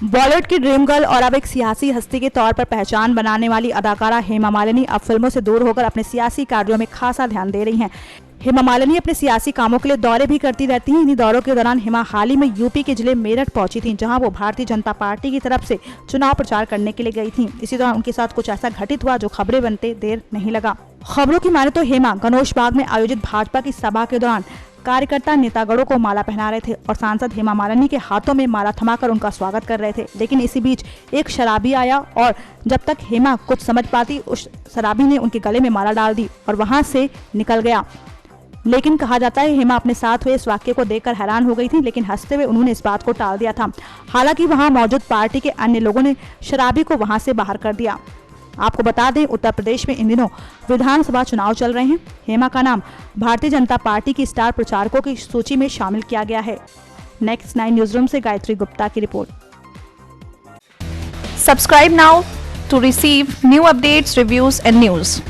बॉलीवुड की dream girl और अब एक सियासी हस्ती के तौर पर पहचान बनाने वाली अदाकारा हेमा मालिनी अब फिल्मों से दूर होकर अपने सियासी कार्यों में खासा ध्यान दे रही हैं। हेमा मालिनी अपने सियासी कामों के लिए दौरे भी करती रहती हैं। इन्हीं दौरों के दौरान हेमा हाल ही में यूपी के जिले मेरठ पहुंची थी, जहां वो भारतीय जनता पार्टी की तरफ से चुनाव प्रचार करने के लिए गई थी। इसी दौरान उनके साथ कुछ ऐसा घटित हुआ जो खबरें बनते देर नहीं लगा। खबरों की माने तो हेमा गणोश बाग में आयोजित भाजपा की सभा के दौरान कार्यकर्ता नेतागणों को माला पहना रहे थे और सांसद हेमा मालिनी के हाथों में माला थमाकर उनका स्वागत कर रहे थे। लेकिन इसी बीच एक शराबी आया और जब तक हेमा कुछ समझ पाती, उस शराबी ने उनके गले में माला डाल दी और वहां से निकल गया। लेकिन कहा जाता है हेमा अपने साथ हुए इस वाक्य को देखकर हैरान हो गई थी, लेकिन हंसते हुए उन्होंने इस बात को टाल दिया था। हालांकि वहां मौजूद पार्टी के अन्य लोगों ने शराबी को वहां से बाहर कर दिया। आपको बता दें, उत्तर प्रदेश में इन दिनों विधानसभा चुनाव चल रहे हैं। हेमा का नाम भारतीय जनता पार्टी की स्टार प्रचारकों की सूची में शामिल किया गया है। नेक्स्ट 9 न्यूज रूम से गायत्री गुप्ता की report. Subscribe now to receive new updates, reviews and news.